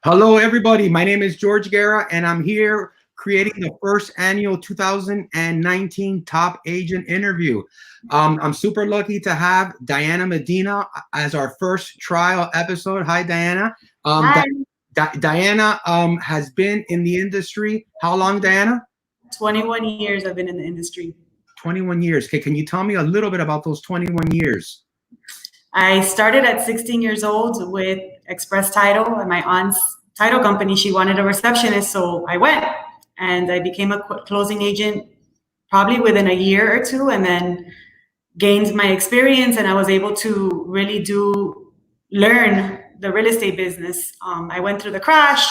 Hello, everybody. My name is George Guerra, and I'm here creating the first annual 2019 Top Agent Interview. I'm super lucky to have Diana Medina as our first trial episode. Hi, Diana. Hi. Diana has been in the industry. How long, Diana? 21 years I've been in the industry. 21 years. Okay, can you tell me a little bit about those 21 years? I started at 16 years old with Express Title, and my aunt's title company, she wanted a receptionist, so I went and I became a closing agent probably within a year or two, and then gained my experience, and I was able to really learn the real estate business. I went through the crash.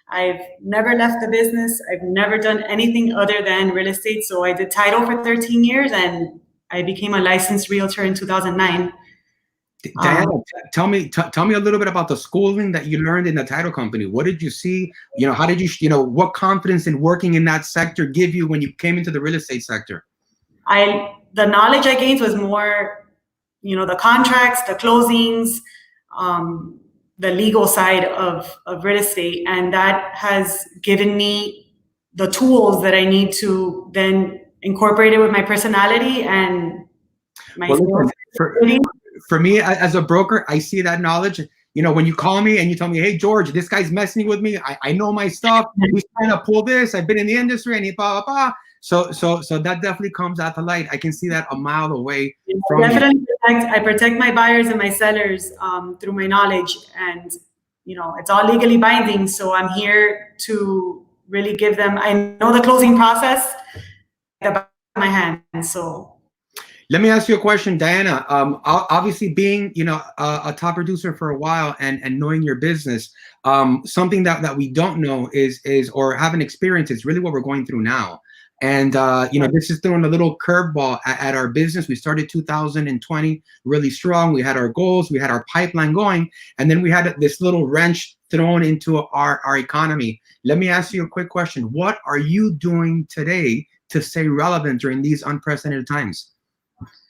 I've never left the business. I've never done anything other than real estate. So I did title for 13 years and I became a licensed realtor in 2009. Diana, tell me a little bit about the schooling that you learned in the title company. What did you see? How did you, what confidence in working in that sector give you when you came into the real estate sector? The knowledge I gained was more, the contracts, the closings, the legal side of real estate. And that has given me the tools that I need to then incorporate it with my personality and my skills. For me, as a broker, I see that knowledge. When you call me and you tell me, hey, George, this guy's messing with me. I know my stuff. He's trying to pull this. I've been in the industry and he blah, blah, blah. So that definitely comes out to light. I can see that a mile away from definitely you. I protect my buyers and my sellers through my knowledge, and it's all legally binding. So I'm here to really give them. I know the closing process at the back of my hand. So let me ask you a question, Diana. Obviously, being a top producer for a while and knowing your business, something that we don't know is or haven't experienced is really what we're going through now. And this is throwing a little curveball at our business. We started 2020 really strong. We had our goals, we had our pipeline going, and then we had this little wrench thrown into our economy. Let me ask you a quick question. What are you doing today to stay relevant during these unprecedented times?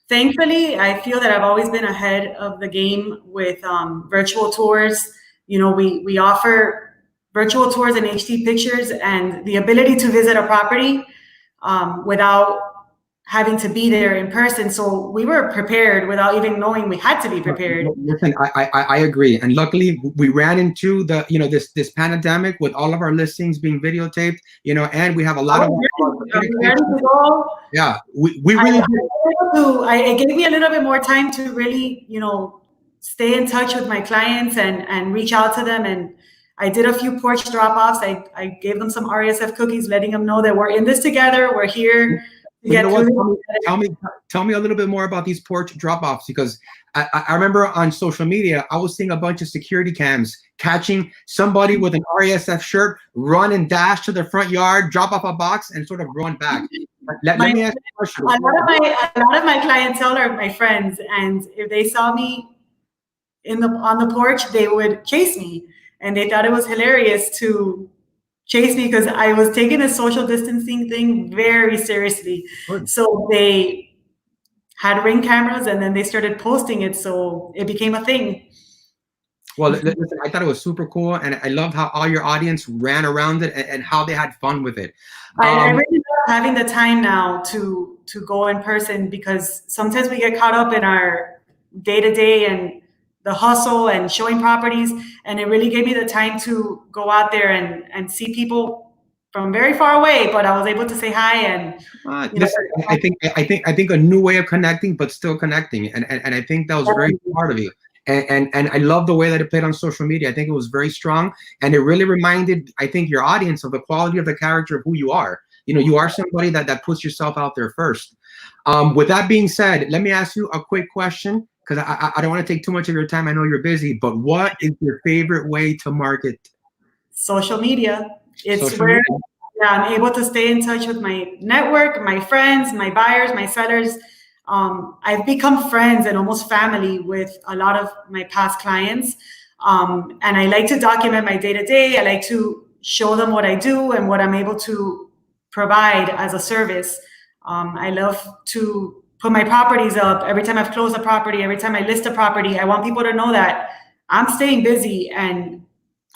Thankfully, I feel that I've always been ahead of the game with virtual tours. We offer virtual tours and HD pictures and the ability to visit a property without having to be there in person. So we were prepared without even knowing we had to be prepared. Listen, I agree. And luckily we ran into the, this pandemic with all of our listings being videotaped, and we have a lot of yeah, we really it gave me a little bit more time to really, stay in touch with my clients and reach out to them. And I did a few porch drop-offs. I gave them some RESF cookies, letting them know that we're in this together. We're here to get through. Tell me a little bit more about these porch drop-offs, because I remember on social media, I was seeing a bunch of security cams catching somebody with an RESF shirt, run and dash to the front yard, drop off a box, and sort of run back. Let me ask you a question. A lot of my clientele are my friends, and if they saw me on the porch, they would chase me. And they thought it was hilarious to chase me because I was taking the social distancing thing very seriously. Good. So they had Ring cameras and then they started posting it. So it became a thing. Well, listen, I thought it was super cool. And I loved how all your audience ran around it and how they had fun with it. I really love having the time now to go in person, because sometimes we get caught up in our day-to-day and the hustle and showing properties, and it really gave me the time to go out there and see people from very far away, but I was able to say hi. And I think a new way of connecting, but still connecting, and I think that was very smart of you. And I love the way that it played on social media. I think it was very strong, and it really reminded, I think, your audience of the quality of the character of who you are. You are somebody that puts yourself out there first. With that being said, let me ask you a quick question, because I don't want to take too much of your time. I know you're busy, but what is your favorite way to market? Social media. It's where I'm able to stay in touch with my network, my friends, my buyers, my sellers. I've become friends and almost family with a lot of my past clients. And I like to document my day-to-day. I like to show them what I do and what I'm able to provide as a service. I love to put my properties up. Every time I've closed a property, every time I list a property, I want people to know that I'm staying busy and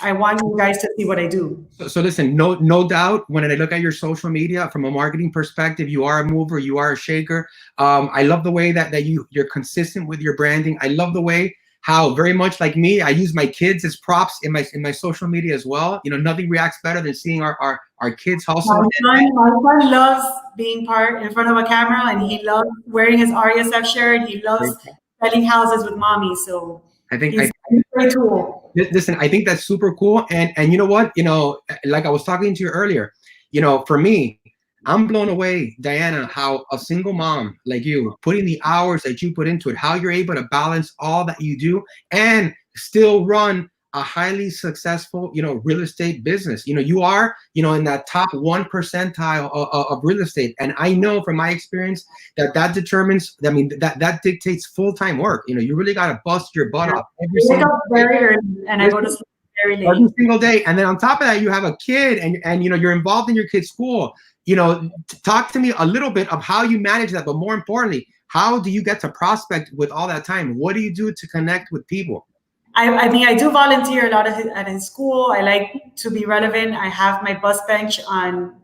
I want you guys to see what I do. So listen, no doubt, when I look at your social media from a marketing perspective, you are a mover, you are a shaker. I love the way that you're consistent with your branding. I love the way how, very much like me, I use my kids as props in my social media as well. You know, nothing reacts better than seeing our kids hustle. My son loves being part in front of a camera, and he loves wearing his RESF shirt. He loves selling houses with mommy. So I think he's a great tool. Listen, I think that's super cool. And you know what? You know, like I was talking to you earlier, you know, for me, I'm blown away, Diana, how a single mom like you, putting the hours that you put into it, how you're able to balance all that you do and still run a highly successful, you know, real estate business. You know, you are, you know, in that top 1 percentile of real estate. And I know from my experience that determines, I mean, that dictates full-time work. You know, you really got to bust your butt off every single day. And I go to sleep very late. Every single day. And then on top of that, you have a kid and you know, you're involved in your kid's school. You know, talk to me a little bit of how you manage that, but more importantly, how do you get to prospect with all that time? What do you do to connect with people? I mean, I do volunteer a lot at his school. I like to be relevant. I have my bus bench on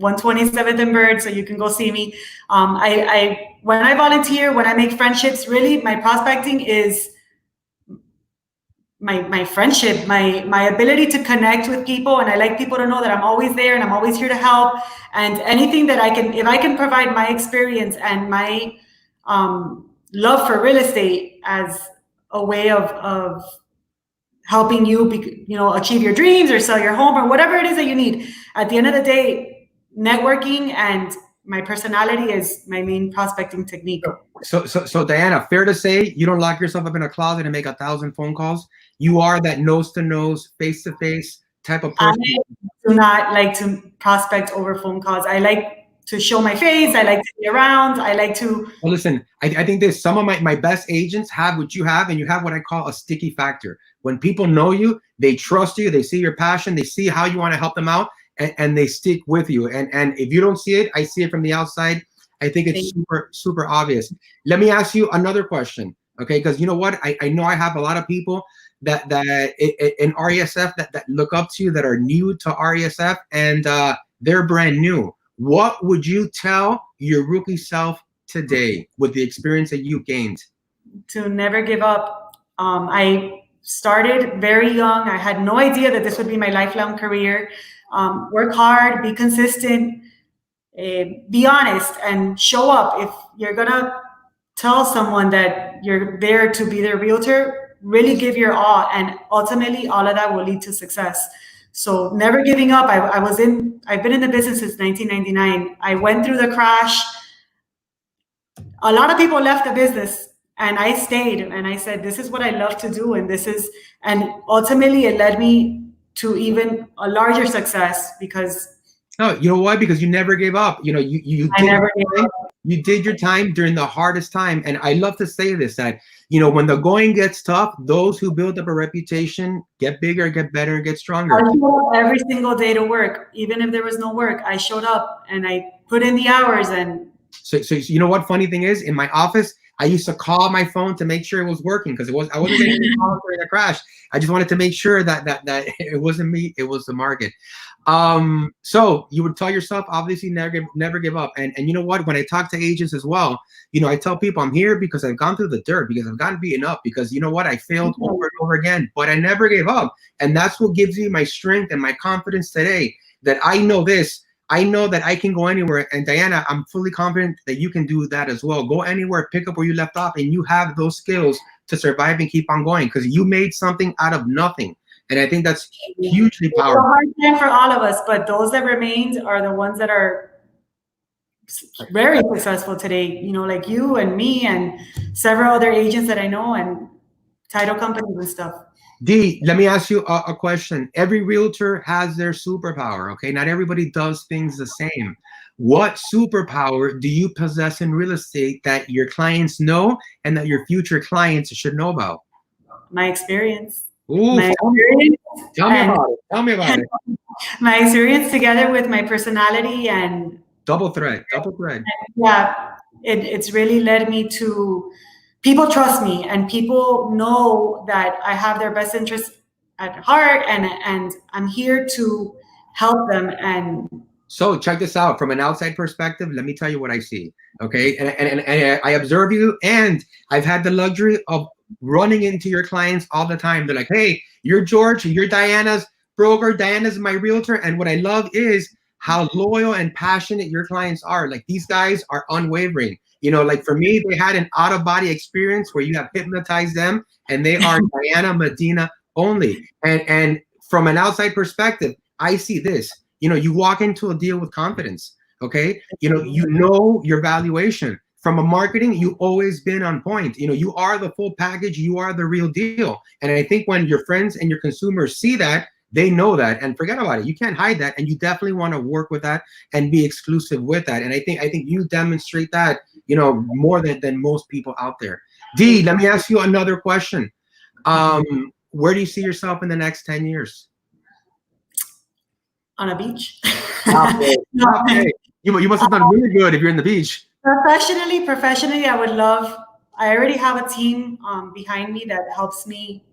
127th and Bird, so you can go see me. When I volunteer, when I make friendships, really, my prospecting is my friendship, my ability to connect with people. And I like people to know that I'm always there and I'm always here to help. And anything that I can, if I can provide my experience and my love for real estate as a way of helping you, you know, achieve your dreams or sell your home or whatever it is that you need. At the end of the day, networking and my personality is my main prospecting technique. So Diana, fair to say you don't lock yourself up in a closet and make 1,000 phone calls. You are that nose to nose, face to face type of person. I do not like to prospect over phone calls. I like to show my face. I like to be around. I like to. Well, listen, I think there's some of my best agents have what you have, and you have what I call a sticky factor. When people know you, they trust you, they see your passion, they see how you want to help them out, and they stick with you. And if you don't see it, I see it from the outside. I think it's super obvious. Let me ask you another question, okay? Because you know what? I know I have a lot of people that in RESF that look up to you, that are new to RESF, and they're brand new. What would you tell your rookie self today with the experience that you gained? To never give up. I started very young. I had no idea that this would be my lifelong career. Work hard, be consistent, be honest, and show up. If you're gonna tell someone that you're there to be their realtor, really give your all, and ultimately all of that will lead to success. So never giving up. I've been in the business since 1999. I went through the crash. A lot of people left the business and I stayed, and I said, this is what I love to do. And ultimately it led me to even a larger success because. No, you know why? Because you never gave up. You know, you did your time during the hardest time. And I love to say this, that, you know, when the going gets tough, those who build up a reputation get bigger, get better, get stronger. I showed up every single day to work. Even if there was no work, I showed up and I put in the hours. And so you know what funny thing is, in my office, I used to call my phone to make sure it was working, because I wasn't getting any calls during the crash. I just wanted to make sure that it wasn't me, it was the market. So you would tell yourself, obviously, never give up. And you know what? When I talk to agents as well, you know, I tell people I'm here because I've gone through the dirt, because I've gotten beaten up, because you know what? I failed over and over again, but I never gave up. And that's what gives me my strength and my confidence today, that I know this. I know that I can go anywhere. And Diana, I'm fully confident that you can do that as well. Go anywhere, pick up where you left off, and you have those skills to survive and keep on going, because you made something out of nothing. And I think that's hugely powerful. It's a hard time for all of us, but those that remained are the ones that are very successful today. You know, like you and me and several other agents that I know, and title companies and stuff. D, let me ask you a question. Every realtor has their superpower, okay? Not everybody does things the same. What superpower do you possess in real estate that your clients know and that your future clients should know about? My experience. Ooh, my experience. Tell me about it. Tell me about it. My experience together with my personality and double thread. Yeah, it's really led me to. People trust me, and people know that I have their best interests at heart, and I'm here to help them. And so check this out. From an outside perspective, let me tell you what I see. Okay. And I observe you, and I've had the luxury of running into your clients all the time. They're like, hey, you're George, you're Diana's broker, Diana's my realtor. And what I love is how loyal and passionate your clients are. Like, these guys are unwavering. You know, like for me, they had an out-of-body experience where you have hypnotized them, and they are Diana Medina only. And from an outside perspective, I see this. You know, you walk into a deal with confidence, okay? You know your valuation. From a marketing, you've always been on point. You know, you are the full package. You are the real deal. And I think when your friends and your consumers see that, they know that, and forget about it. You can't hide that, and you definitely want to work with that and be exclusive with that. And I think you demonstrate that, you know, more than most people out there. D, let me ask you another question. Where do you see yourself in the next 10 years? On a beach. Okay. You must have done really good if you're in the beach. Professionally, I would love. I already have a team behind me that helps me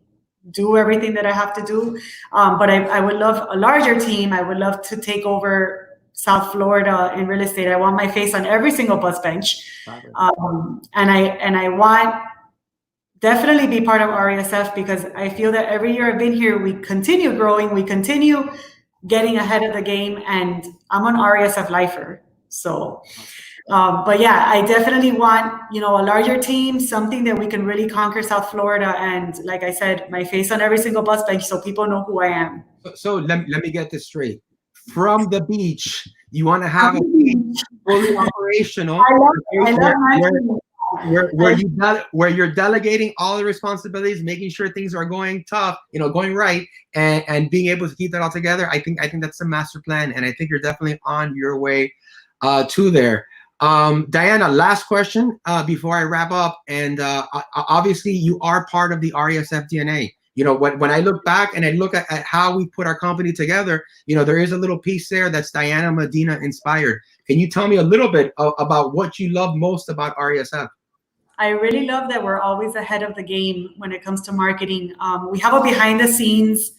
do everything that I have to do. But I would love a larger team. I would love to take over South Florida in real estate. I want my face on every single bus bench. And I want definitely be part of RESF, because I feel that every year I've been here, we continue growing, we continue getting ahead of the game, and I'm an RESF lifer. So, but yeah, I definitely want, you know, a larger team, something that we can really conquer South Florida. And like I said, my face on every single bus bench so people know who I am. So let me get this straight. From the beach, you want to have a team fully operational. Where you're delegating all the responsibilities, making sure things are going tough, you know, going right, and being able to keep that all together. I think that's the master plan, and I think you're definitely on your way to there. Diana, last question before I wrap up. And obviously, you are part of the RESF DNA. You know, when I look back and I look at how we put our company together, you know, there is a little piece there that's Diana Medina inspired. Can you tell me a little bit about what you love most about RESF? I really love that we're always ahead of the game when it comes to marketing. We have a behind the scenes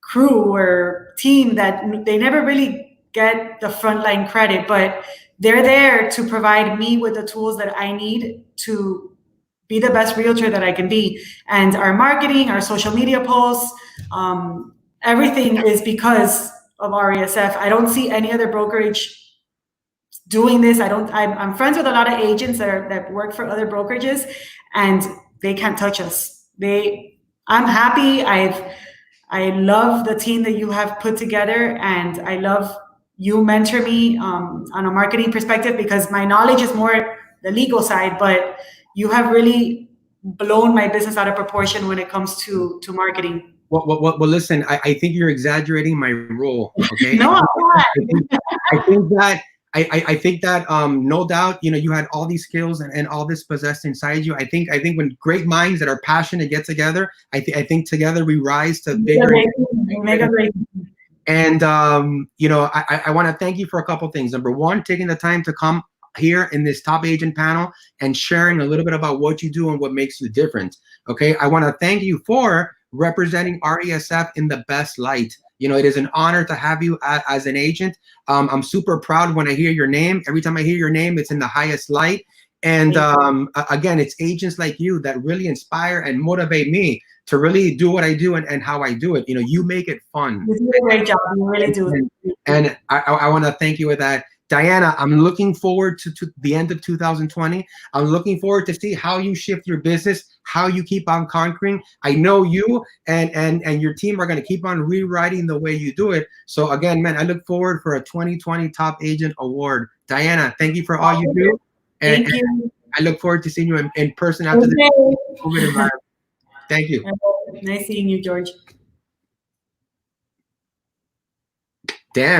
crew or team that they never really get the frontline credit, but they're there to provide me with the tools that I need to be the best realtor that I can be. And our marketing, our social media posts, everything is because of RESF. I don't see any other brokerage doing this. I'm friends with a lot of agents that work for other brokerages, and they can't touch us. I'm happy. I love the team that you have put together, and I love you mentor me on a marketing perspective, because my knowledge is more the legal side, but you have really blown my business out of proportion when it comes to marketing. Well, listen, I think you're exaggerating my role. Okay. No, I think that no doubt, you know, you had all these skills and all this possessed inside you. I think when great minds that are passionate get together, I think together we rise to bigger. And you know, I want to thank you for a couple things. Number one, taking the time to come here in this top agent panel and sharing a little bit about what you do and what makes you different. Okay, I want to thank you for representing RESF in the best light. You know, it is an honor to have you as an agent. I'm super proud when I hear your name. Every time I hear your name, it's in the highest light. And again, it's agents like you that really inspire and motivate me to really do what I do and how I do it. You know, you make it fun. You do a great job. You really do. And I want to thank you with that. Diana, I'm looking forward to the end of 2020. I'm looking forward to see how you shift your business, how you keep on conquering. I know you and your team are going to keep on rewriting the way you do it. So again, man, I look forward for a 2020 Top Agent Award. Diana, thank you for all you do. And, thank you. I look forward to seeing you in person after the COVID environment. Thank you. Nice seeing you, George. Damn.